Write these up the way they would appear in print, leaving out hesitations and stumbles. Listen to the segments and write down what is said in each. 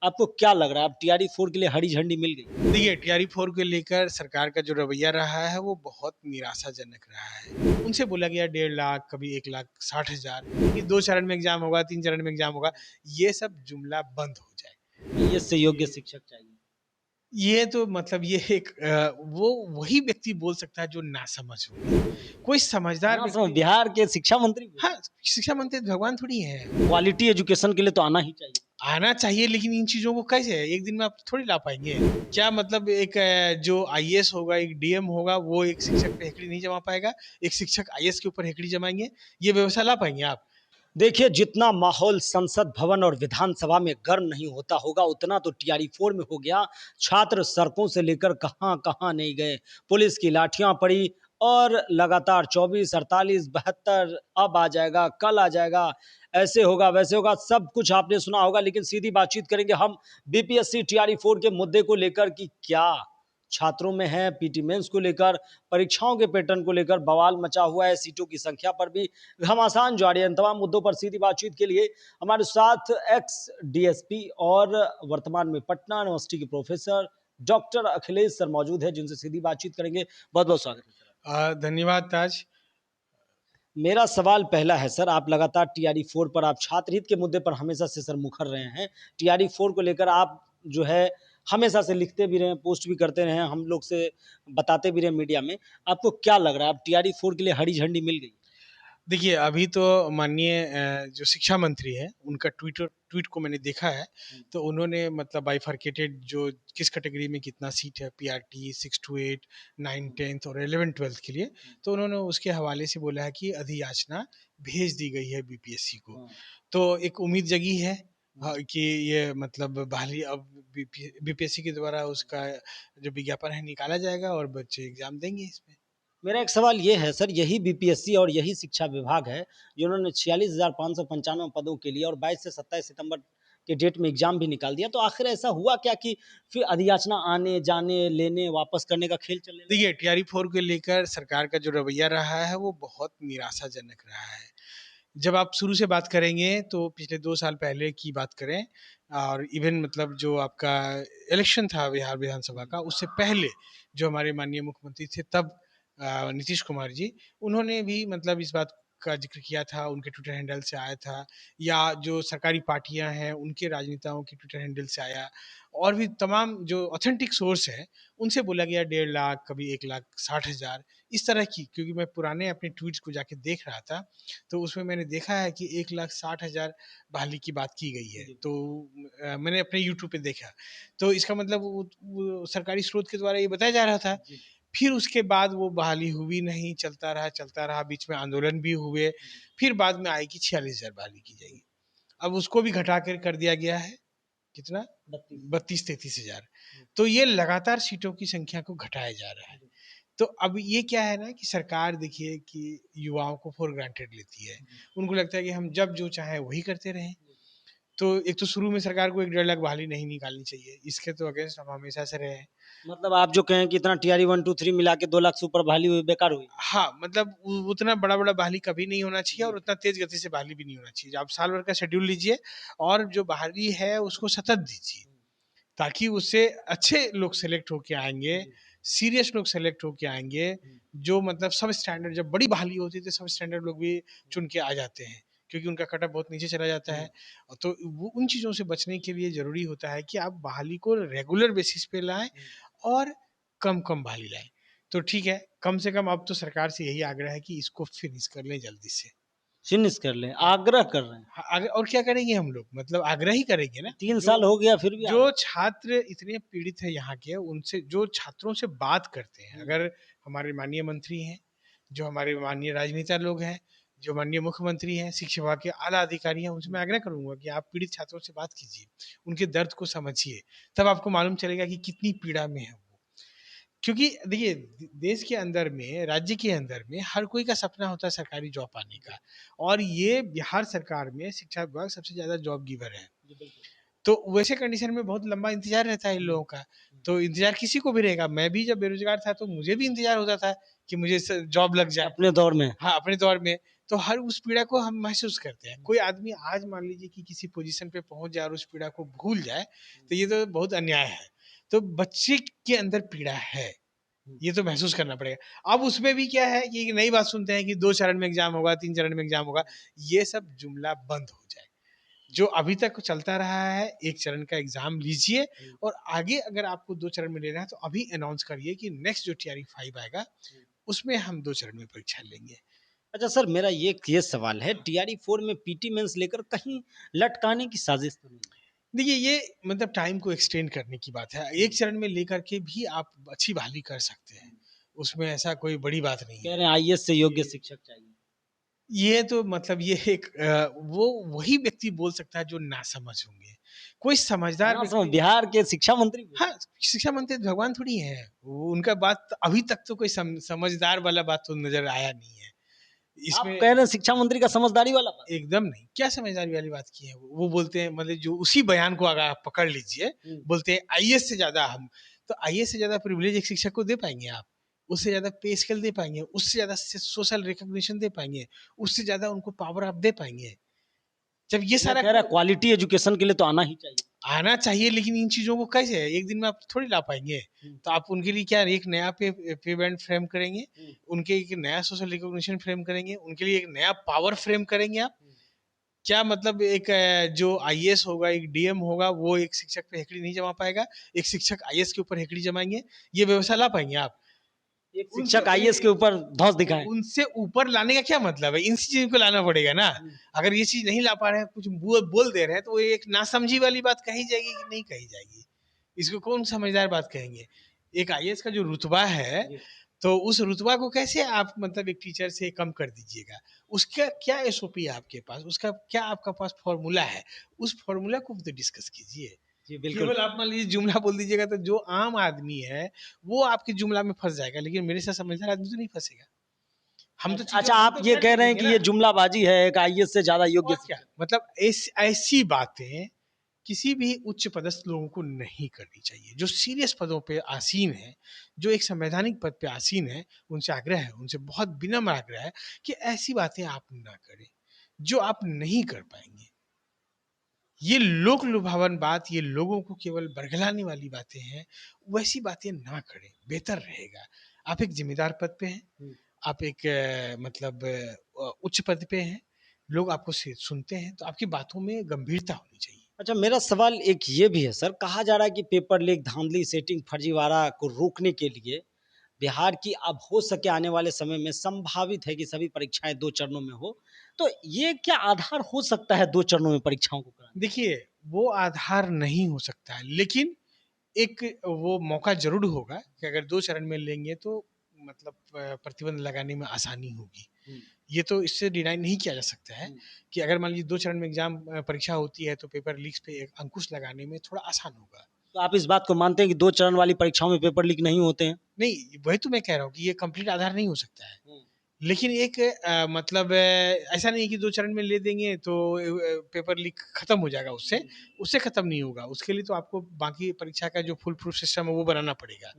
आपको क्या लग रहा है, अब टीआरई 4 के लिए हरी झंडी मिल गई? देखिए, टीआरई 4 को लेकर सरकार का जो रवैया रहा है वो बहुत निराशाजनक रहा है। उनसे बोला गया 1.5 लाख, कभी 1,60,000 कि 2 चरण में एग्ज़ाम होगा, 3 चरण में एग्ज़ाम होगा, ये सब जुमला बंद हो जाए। ये से योग्य शिक्षक चाहिए। ये तो मतलब ये एक वो वही व्यक्ति बोल सकता है जो नासमझ हो। कोई समझदार ना समझ, व्यक्ति। बिहार के शिक्षा मंत्री हाँ, शिक्षा मंत्री भगवान थोड़ी है। क्वालिटी एजुकेशन के लिए तो आना ही चाहिए। आना चाहिए, लेकिन इन चीज़ों को कैसे एक दिन में आप थोड़ी ला पाएँगे। क्या मतलब एक जो आईएएस होगा, एक डीएम होगा, वो एक शिक्षक पे हेकड़ी नहीं जमा पाएगा, एक शिक्षक आईएएस के ऊपर हेकड़ी जमाएँगे, ये व्यवस्था ला पाएँगे आप? देखिए, जितना माहौल संसद भवन और विधानसभा में गर्म नहीं होता होगा, उतना तो टीआरई 4 में हो गया। छात्र सड़कों से लेकर कहां कहां नहीं गए, पुलिस की लाठियां पड़ी और लगातार 24, 48, 72 अब आ जाएगा, कल आ जाएगा, ऐसे होगा वैसे होगा, सब कुछ आपने सुना होगा। लेकिन सीधी बातचीत करेंगे हम बीपीएससी टीआरई 4 के मुद्दे को लेकर कि क्या छात्रों में है, पीटी मेंस को लेकर, परीक्षाओं के पैटर्न को लेकर बवाल मचा हुआ है, सीटों की संख्या पर भी घमासान जारी है। इन तमाम मुद्दों पर सीधी बातचीत के लिए हमारे साथ एक्स डीएसपी और वर्तमान में पटना यूनिवर्सिटी के प्रोफेसर डॉक्टर अखिलेश सर मौजूद है, जिनसे सीधी बातचीत करेंगे। बहुत बहुत स्वागत है सर। धन्यवाद ताज। मेरा सवाल पहला है सर, आप लगातार टीआरई 4 पर, आप छात्र हित के मुद्दे पर हमेशा से सर मुखर रहे हैं। टीआरई 4 को लेकर आप जो है हमेशा से लिखते भी रहे, पोस्ट भी करते रहे, हम लोग से बताते भी रहे मीडिया में। आपको क्या लग रहा है, अब टीआरई 4 के लिए हरी झंडी मिल गई? देखिए, अभी तो माननीय जो शिक्षा मंत्री हैं, उनका ट्वीट को मैंने देखा है, तो उन्होंने मतलब बाइफरकेटेड जो किस कैटेगरी में कितना सीट है, पीआरटी 6 टू 8, 9, 10th और 11th-12th के लिए, तो उन्होंने उसके हवाले से बोला है कि अधियाचना भेज दी गई है बीपीएससी को। तो एक उम्मीद जगी है कि ये मतलब बहाली अब बीपीएससी के द्वारा उसका जो विज्ञापन है निकाला जाएगा और बच्चे एग्ज़ाम देंगे इसमें। मेरा एक सवाल ये है सर, यही बीपीएससी और यही शिक्षा विभाग है जिन्होंने 46,595 पदों के लिए और 22 से 27 सितंबर के डेट में एग्जाम भी निकाल दिया, तो आखिर ऐसा हुआ क्या कि फिर अधियाचना आने जाने लेने वापस करने का खेल चलने लगा? देखिए, टीआरई 4 को लेकर सरकार का जो रवैया रहा है वो बहुत निराशाजनक रहा है। जब आप शुरू से बात करेंगे तो पिछले 2 साल पहले की बात करें और इवन मतलब जो आपका इलेक्शन था बिहार विधानसभा का, उससे पहले जो हमारे माननीय मुख्यमंत्री थे तब नीतीश कुमार जी, उन्होंने भी मतलब इस बात का ज़िक्र किया था, उनके ट्विटर हैंडल से आया था, या जो सरकारी पार्टियाँ हैं, उनके राजनेताओं के ट्विटर हैंडल से आया, और भी तमाम जो ऑथेंटिक सोर्स हैं, उनसे बोला गया 1.5 लाख, कभी 1,60,000 इस तरह की, क्योंकि मैं पुराने अपने ट्वीट्स को जाके देख रहा था, तो उसमें मैंने देखा है कि 1,60,000 बहाली की बात की गई है। तो मैंने अपने यूट्यूब पे देखा। तो इसका मतलब वो सरकारी स्रोत के द्वारा ये बताया जा रहा था। फिर उसके बाद वो बहाली हुई नहीं, चलता रहा, बीच में आंदोलन भी हुए। फिर बाद में आई कि 46,000 बहाली की जाएगी। अब उसको भी घटा कर दिया गया है, कितना? 32-33,000। तो ये लगातार सीटों की संख्या को घटाया जा रहा है। तो अब ये क्या है ना कि सरकार देखिए कि युवाओं को फॉर ग्रांटेड लेती है। उनको लगता है कि हम जब जो चाहें वही करते रहें। तो एक तो शुरू में सरकार को 1 डेढ़ लाख बहाली नहीं निकालनी चाहिए। इसके तो अगेंस्ट हम हमेशा से रहे हैं। मतलब आप जो कहें कि इतना टीआरई 1 2 3 मिला के 2 लाख से ऊपर बहाली हुई, बेकार हुई? हाँ, मतलब उतना बड़ा-बड़ा बहाली कभी नहीं होना चाहिए और उतना तेज़ गति से बहाली भी नहीं होना चाहिए। आप साल भर का शेड्यूल लीजिए और जो बहाली है उसको सतत दीजिए, ताकि उससे अच्छे लोग सेलेक्ट होके आएँगे, सीरियस लोग सेलेक्ट होके आएँगे, जो मतलब सब स्टैंडर्ड, जब बड़ी बहाली होती है तो सब स्टैंडर्ड लोग भी चुन के आ जाते हैं, क्योंकि उनका कट ऑफ बहुत नीचे चला जाता है। तो वो उन चीज़ों से बचने के लिए ज़रूरी होता है कि आप बहाली को रेगुलर बेसिस पे लाएँ और कम-कम बहाली लाएँ। तो ठीक है, कम से कम अब तो सरकार से यही आग्रह है कि इसको फिनिश कर लें जल्दी से। फिनिश कर लें, आग्रह कर रहे हैं। हाँ, आगे और क्या करेंगे हम लोग? मतलब आग्रह ही करेंगे ना। 3 जो साल हो गया फिर भी जो आग्रह। छात्र इतने पीड़ित हैं यहाँ के, उनसे जो छात्रों से बात करते हैं, अगर हमारे माननीय मंत्री हैं, जो हमारे माननीय राजनेता लोग हैं, जो माननीय मुख्यमंत्री हैं, शिक्षा विभाग के आला अधिकारी हैं, उनसे मैं आग्रह करूँगा कि आप पीड़ित छात्रों से बात कीजिए, उनके दर्द को समझिए, तब आपको मालूम चलेगा कि कितनी पीड़ा में है वो। क्योंकि देखिए, देश के अंदर में, राज्य के अंदर में हर कोई का सपना होता है सरकारी जॉब पाने का, और ये बिहार सरकार में शिक्षा विभाग सबसे ज़्यादा जॉब गिवर है। तो वैसे कंडीशन में बहुत लंबा इंतज़ार रहता है इन लोगों का। तो इंतज़ार किसी को भी रहेगा। मैं भी जब बेरोज़गार था तो मुझे भी इंतज़ार होता था कि मुझे स जॉब लग जाए। अपने दौर में। हाँ, अपने दौर में। तो हर उस पीड़ा को हम महसूस करते हैं। कोई आदमी आज मान लीजिए कि किसी पोजीशन पे पहुंच जाए और उस पीड़ा को भूल जाए, तो ये तो बहुत अन्याय है। तो बच्चे के अंदर पीड़ा है, ये तो महसूस करना पड़ेगा। अब उसमें भी क्या है कि एक नई बात सुनते हैं कि 2 चरण में एग्जाम होगा, 3 चरण में एग्जाम होगा। ये सब जुमला बंद हो जाए। जो अभी तक चलता रहा है, 1 चरण का एग्जाम लीजिए, और आगे अगर आपको 2 चरण में लेना है तो अभी अनाउंस करिए कि नेक्स्ट जो टीआरई 5 आएगा, उसमें हम 2 चरण में परीक्षा लेंगे। अच्छा सर, मेरा ये सवाल है, टीआरई 4 में पीटी मेंस लेकर कहीं लटकाने की साजिश तो नहीं? देखिए, ये मतलब टाइम को एक्सटेंड करने की बात है। 1 चरण में लेकर के भी आप अच्छी बहाली कर सकते हैं। उसमें ऐसा कोई बड़ी बात नहीं कह है। रहे हैं आईएएस से योग्य शिक्षक चाहिए। ये तो मतलब ये एक वो वही व्यक्ति बोल सकता है जो नासमझ होंगे। कोई समझदार ना समझ, व्यक्ति, बिहार के शिक्षा मंत्री बोल हाँ, शिक्षा मंत्री भगवान थोड़ी हैं। वो उनका बात अभी तक तो कोई समझदार वाला बात तो नज़र आया नहीं है। आप इसमें कह रहे हैं शिक्षा मंत्री का समझदारी वाला बात? एकदम नहीं, क्या समझदारी वाली बात की है वो? वो बोलते हैं, मतलब जो उसी बयान को अगर आप पकड़ लीजिए, बोलते हैं आईएएस से ज़्यादा हम, तो आईएएस से ज़्यादा प्रिविलेज एक शिक्षक को दे पाएँगे आप? उससे ज़्यादा पे स्केल दे पाएँगे? उससे ज़्यादा सोशल रिकॉग्निशन दे पाएँगे? उससे ज़्यादा उनको पावर आप दे पाएँगे? जब ये वो सारा कह रहा है क्वालिटी एजुकेशन के लिए तो आना ही चाहिए। आना चाहिए, लेकिन इन चीज़ों को कैसे एक दिन में आप थोड़ी ला पाएँगे? तो आप उनके लिए क्या एक नया पे बैंड फ्रेम करेंगे? उनके एक नया सोशल रिकॉग्निशन फ्रेम करेंगे? उनके लिए एक नया पावर फ्रेम करेंगे आप? क्या मतलब एक जो आईएएस होगा, एक डीएम होगा, वो एक शिक्षक पे हेकड़ी नहीं जमा पाएगा? एक शिक्षक आईएएस के ऊपर हेकड़ी जमाएँगे? ये व्यवस्था ला पाएँगे आप? एक उनसे शिक्षक आईएएस के ऊपर धौंस दिखाएं। उनसे ऊपर लाने का क्या मतलब है? इन चीज़ों को लाना पड़ेगा ना। अगर ये चीज़ नहीं ला पा रहे हैं, कुछ बोल दे रहे हैं, तो वो एक नासमझी वाली बात कही जाएगी कि नहीं कही जाएगी? इसको कौन समझदार बात कहेंगे? एक आईएएस का जो रुतबा है, तो उस रुतबा को कैसे आप मतलब एक टीचर से कम कर दीजिएगा? उसका क्या एसओपी है आपके पास? उसका क्या आपका पास फ़ॉर्मूला है? उस फ़ॉर्मूला को भी तो डिस्कस कीजिए। जी, बिल्कुल। केवल आप मान लीजिए जुमला बोल दीजिएगा, तो जो आम आदमी है, वो आपके जुमला में फँस जाएगा, लेकिन मेरे से समझदार आदमी तो नहीं फँसेगा। अच्छा, हम आप तो ये फैक्ट कह रहे हैं देखेंगे कि ना। ये जुमलाबाजी है, एक आईएएस से ज़्यादा योग्य और क्या? शिक्षक। मतलब ऐसी बातें किसी भी उच्च पदस्थ लोगों को नहीं करनी चाहिए। जो सीरियस पदों पे आसीन हैं, जो एक संवैधानिक पद पे आसीन हैं, उनसे आग्रह है, उनसे बहुत विनम्र आग्रह है कि ऐसी बातें आप ना करें, जो आप नहीं कर पाएँगे। ये लोक लुभावन बात, ये लोगों को केवल बरगलाने वाली बातें हैं, वैसी बातें ना करें, बेहतर रहेगा। आप एक ज़िम्मेदार पद पे हैं, आप एक मतलब उच्च पद पे हैं, लोग आपको से सुनते हैं, तो आपकी बातों में गंभीरता होनी चाहिए। अच्छा, मेरा सवाल एक ये भी है सर, कहा जा रहा है कि पेपर लीक, धांधली, सेटिंग, फर्जीवाड़ा को रोकने के लिए बिहार की अब हो सके आने वाले समय में संभावित है कि सभी परीक्षाएं 2 चरणों में हो। तो ये क्या आधार हो सकता है 2 चरणों में परीक्षाओं को कराने? देखिए, वो आधार नहीं हो सकता है, लेकिन एक वो मौका ज़रूर होगा कि अगर 2 चरण में लेंगे तो मतलब प्रतिबंध लगाने में आसानी होगी। हुँ, ये तो इससे डिनाई नहीं किया जा सकता है हुँ। कि अगर मान लीजिए 2 चरण में एग्ज़ाम परीक्षा होती है, तो पेपर लीक्स पे एक अंकुश लगाने में थोड़ा आसान होगा। तो आप इस बात को मानते हैं कि 2 चरण वाली परीक्षाओं में पेपर लीक नहीं होते हैं? नहीं, वही तो मैं कह रहा हूँ कि ये कंप्लीट आधार नहीं हो सकता है। हुँ। लेकिन एक मतलब ऐसा नहीं है कि 2 चरण में ले देंगे तो पेपर लीक खत्म हो जाएगा उससे, उससे खत्म नहीं होगा। उसके लिए तो आपको बाकी परीक्षा का जो फुल प्रूफ सिस्टम है वो बनाना पड़ेगा।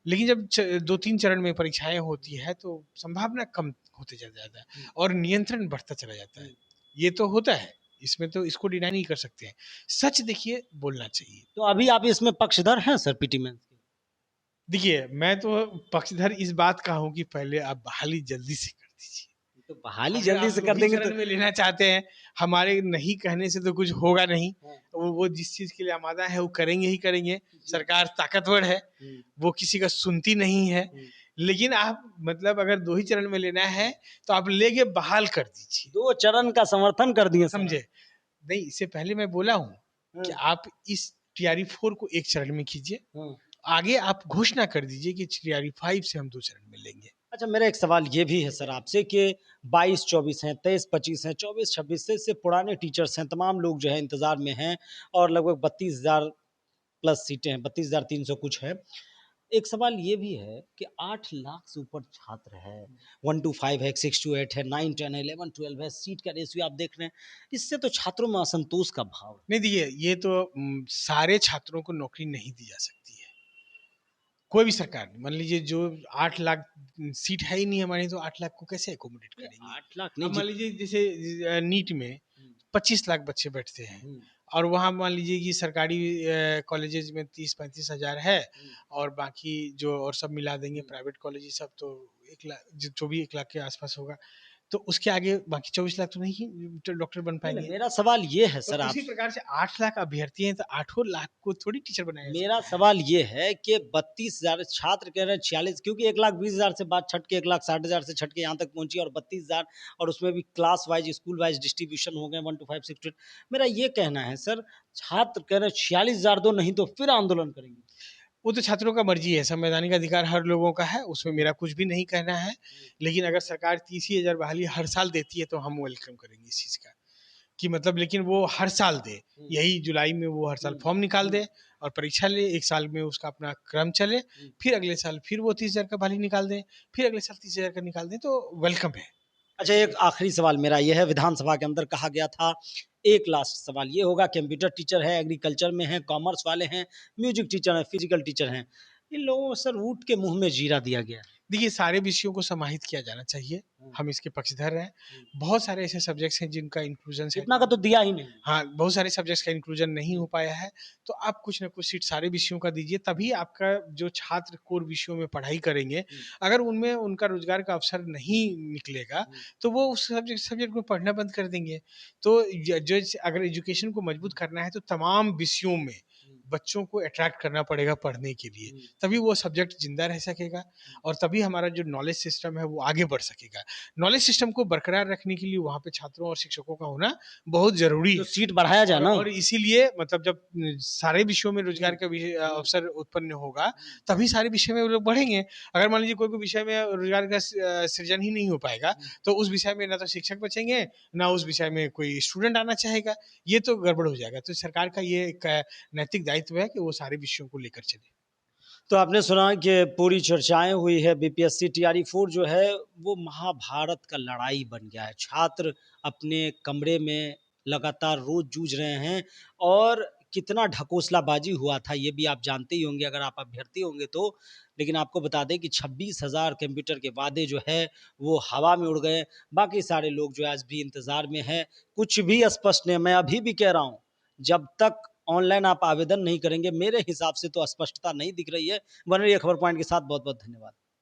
लेकिन जब 2-3 चरण में परीक्षाएँ होती हैं, तो संभावना कम होते चला जाता है और नियंत्रण बढ़ता चला जाता है। ये तो होता है, इसमें तो इसको डिनाई नहीं कर सकते हैं। सच देखिए, बोलना चाहिए। तो अभी आप इसमें पक्षधर हैं सर पीटी मेंस के? देखिए, मैं तो पक्षधर इस बात का हूँ कि पहले आप बहाली जल्दी से कर दीजिए। तो बहाली अगर जल्दी आप से 2 कर ही देंगे तो चरण में लेना चाहते हैं, हमारे नहीं कहने से तो कुछ होगा नहीं। हाँ, वो जिस चीज़ के लिए आमादा है, वो करेंगे ही करेंगे। सरकार ताकतवर है, हुँ, वो किसी का सुनती नहीं है। हुँ। लेकिन आप मतलब अगर 2 ही चरण में लेना है, तो आप लेके बहाल कर दीजिए, 2 चरण का समर्थन कर दिए सर आप। समझे? नहीं, इससे पहले मैं बोला हूँ कि हाँ, आप इस टीआरई 4 को 1 चरण में कीजिए। हाँ। आगे आप घोषणा कर दीजिए कि टीआरई 5 से हम 2 चरण में लेंगे। अच्छा, मेरा एक सवाल ये भी है सर आपसे कि 22-24 हैं, 23-25 हैं, 24-26 से पुराने टीचर्स हैं, तमाम लोग जो है इंतज़ार में हैं और लगभग 32,000 प्लस सीटें हैं, 32,300 कुछ है। एक सवाल ये भी है कि 8 लाख से ऊपर छात्र हैं, 1 टू 5 है, 6 टू 8 है, 9, 10 है, 11, 12 है, सीट का रेशियो आप देख रहे हैं। इससे तो छात्रों में असंतोष का भाव है। नहीं देखिए, ये तो सारे छात्रों को नौकरी नहीं दी जा सकती है। कोई भी सरकार मान लीजिए जो 8 लाख सीट है ही नहीं हमारी, तो 8 लाख को कैसे एकोमोडेट करेंगे? 8 लाख अब नहीं मान लीजिए जैसे नीट में 25 लाख बच्चे बैठते हैं, हम्म, और वहाँ मान लीजिए कि सरकारी कॉलेजेस में 30-35 हज़ार है, और बाकी जो और सब मिला देंगे प्राइवेट कॉलेज सब, तो 1 लाख जो भी 1 लाख के आसपास होगा, तो उसके आगे बाकी 24 लाख तो नहीं डॉक्टर बन नहीं, नहीं, पाएंगे। मेरा सवाल ये है तो सर आप उसी प्रकार से 8 लाख अभ्यर्थी हैं, तो 8 लाख को थोड़ी टीचर बनाया जा मेरा सकता है। सवाल ये है कि 32,000 छात्र कह रहे हैं 46 क्योंकि 1,20,000 से बात छट के 1,60,000 से छट के यहाँ तक पहुँची और 32,000 और उसमें भी class wise school wise distribution हो गए 1 टू 5 6 टू 8 मेरा ये कहना है सर छात्र कह रहे हैं 46,000 दो नहीं तो फिर आंदोलन करेंगे। वो तो छात्रों का मर्जी है, संवैधानिक अधिकार हर लोगों का है, उसमें मेरा कुछ भी नहीं कहना है। लेकिन अगर सरकार 30,000 बहाली हर साल देती है, तो हम वेलकम करेंगे इस चीज़ का, कि मतलब लेकिन वो हर साल दे। यही जुलाई में वो हर साल फॉर्म निकाल दे और परीक्षा ले, 1 साल में उसका अपना क्रम चले, फिर अगले साल फिर वो 30,000 का बहाली निकाल दें, फिर अगले साल 30,000 का निकाल दें, तो वेलकम है। अच्छा एक आखिरी सवाल मेरा ये है विधानसभा के अंदर कहा गया था एक लास्ट सवाल ये होगा कंप्यूटर टीचर है एग्रीकल्चर में है कॉमर्स वाले हैं म्यूजिक टीचर हैं फिजिकल टीचर हैं इन लोगों को सर ऊँट के मुंह में जीरा दिया गया है। देखिए, सारे विषयों को समाहित किया जाना चाहिए, हम इसके पक्षधर हैं। बहुत सारे ऐसे सब्जेक्ट्स हैं जिनका इंक्लूज़न है। इतना का तो दिया ही नहीं। हाँ, बहुत सारे सब्जेक्ट्स का इंक्लूज़न नहीं हो पाया है, तो आप कुछ न कुछ सीट सारे विषयों का दीजिए, तभी आपका जो छात्र कोर विषयों में पढ़ाई करेंगे, अगर उनमें उनका रोज़गार का अवसर नहीं निकलेगा, तो वो उस सब्जेक्ट सब्जेक्ट में पढ़ना बंद कर देंगे। तो जो अगर एजुकेशन को मजबूत करना है, तो तमाम विषयों में बच्चों को अट्रैक्ट करना पड़ेगा पढ़ने के लिए, तभी वो सब्जेक्ट ज़िंदा रह सकेगा, और तभी हमारा जो नॉलेज सिस्टम है, वो आगे बढ़ सकेगा। नॉलेज सिस्टम को बरकरार रखने के लिए वहाँ पे छात्रों और शिक्षकों का होना बहुत ज़रूरी तो है। सीट बढ़ाया जाए ना। और इसीलिए मतलब जब सारे विषयों में रोज़गार का अवसर उत्पन्न होगा, तभी सारे विषय में वो लोग बढ़ेंगे। अगर मान लीजिए कोई विषय में रोज़गार का सृजन ही नहीं हो पाएगा, तो उस विषय में ना तो शिक्षक बचेंगे, ना उस विषय में कोई स्टूडेंट आना चाहेगा। ये तो गड़बड़ हो जाएगा। तो सरकार का ये एक नैतिक दायित्व है कि वो सारे विषयों को लेकर चले। तो आपने सुना कि पूरी चर्चाएं हुई है बीपीएससी टीआरई 4 जो है वो महाभारत का लड़ाई बन गया है छात्र अपने कमरे में लगातार रोज जूझ रहे हैं और कितना ढकोसलाबाजी हुआ था ये भी आप जानते ही होंगे अगर आप अभ्यर्थी होंगे तो लेकिन आपको बता दें कि 26,000 कंप्यूटर के वादे जो है वो हवा में उड़ गए बाकी सारे लोग जो आज भी इंतजार में है कुछ भी स्पष्ट नहीं मैं अभी भी कह रहा हूँ जब तक ऑनलाइन आप आवेदन नहीं करेंगे मेरे हिसाब से तो स्पष्टता नहीं दिख रही है बने रहिए खबर पॉइंट के साथ बहुत बहुत धन्यवाद।